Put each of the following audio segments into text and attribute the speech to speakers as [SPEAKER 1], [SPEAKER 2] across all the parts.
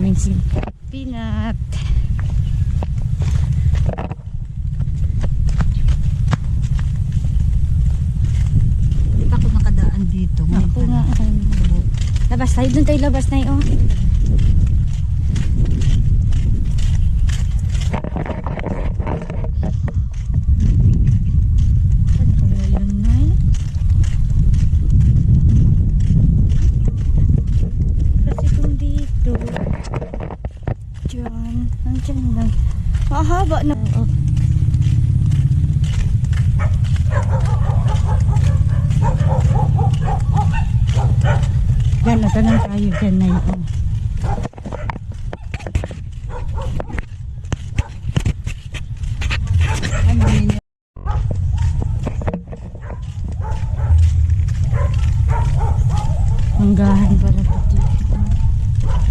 [SPEAKER 1] namin si Peanut.
[SPEAKER 2] Hindi pa ako nakadaan dito.
[SPEAKER 1] Ako nga. Labas tayo. Doon tayo labas na yun. Mahaba na. Yan, natanong tayo dyan na yun.
[SPEAKER 2] Ano ninyo?
[SPEAKER 1] Hanggahan pala po dito.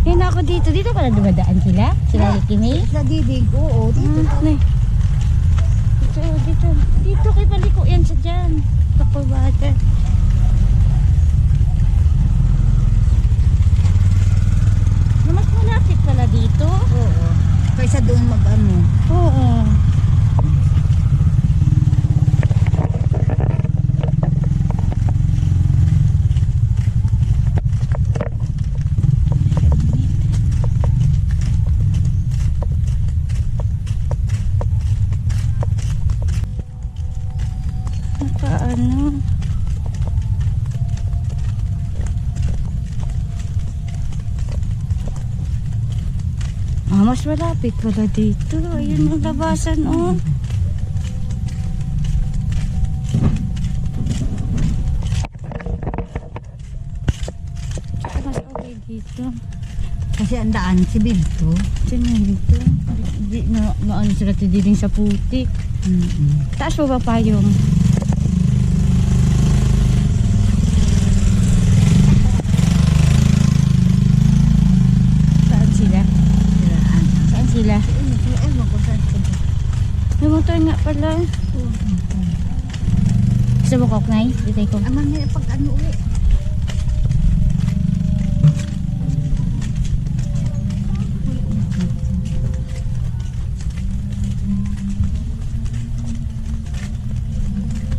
[SPEAKER 1] Yan ako dito. Dito pala dumadaan sila? Sila Ricky May?
[SPEAKER 2] Sa didig, oo. Dito.
[SPEAKER 1] Dito. Dito kay paliko yan sa dyan. Kapabata. Mas malapit pala dito.
[SPEAKER 2] Oo. Kaysa doon mag-ano.
[SPEAKER 1] Oo. Nakaano? Mas malapit pala dito. Ayun ang labasan, oh. Mas okay dito.
[SPEAKER 2] Kasi ang daan si Binto.
[SPEAKER 1] Diyan dito. Di na maano sila tidiling sa putik. Taas mo ba payong? Saan sila? Saan sila?
[SPEAKER 2] Ewan ko saan sila.
[SPEAKER 1] May motor nga pala. Gusto mo koknay? Dito ko.
[SPEAKER 2] Amang na pag ano uwi.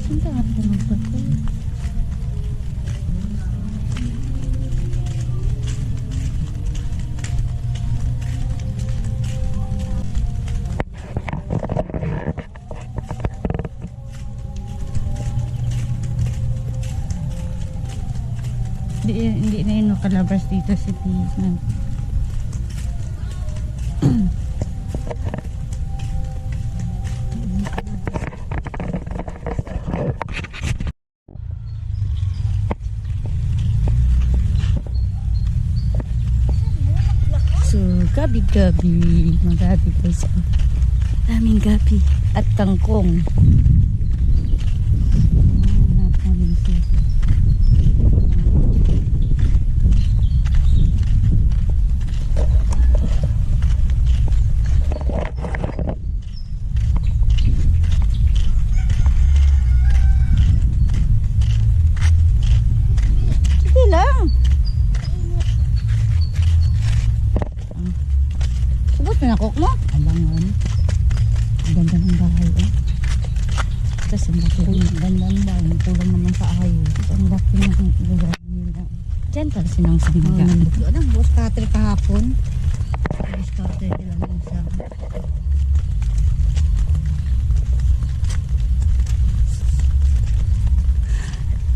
[SPEAKER 1] Saan ka nga magpapay? Hindi na yun nakalabas dito si Pizman. So, gabi-gabi. Magabi guys. Daming gabi. At kangkong. Natin siya. Nakok mo?
[SPEAKER 2] Abangan. Ganda ng bahay eh.
[SPEAKER 1] Tapos ang laki.
[SPEAKER 2] Ganda ng bahay. Kulang naman sa ayos.
[SPEAKER 1] Ang laki ng lugar nila. Diyan pala sinang siniga.
[SPEAKER 2] Anong bus cutter kahapon? Bus cutter lang isa.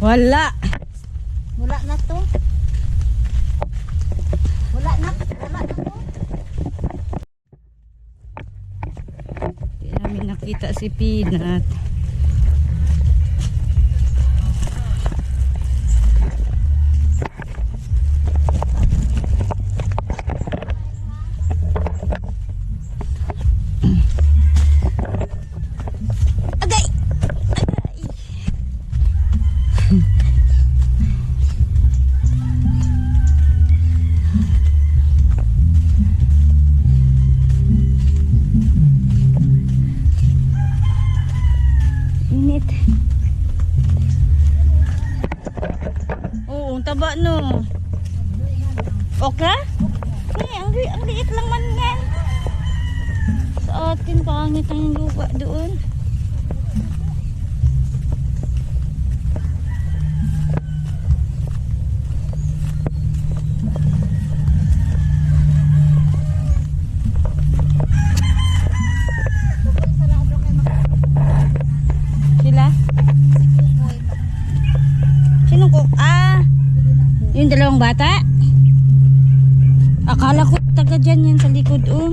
[SPEAKER 1] Wala!
[SPEAKER 2] Wala na to. Wala na to.
[SPEAKER 1] Hindi namin nakita si Peanut. Init. Oo, taba no. Okra? Eh, ang Grabe, ang liit lang man yan. Sa atin, pangit ang lupa doon. Sila? Sinong cook? Yung dalawang bata? Akala ko taga dyan yan sa likod, oh.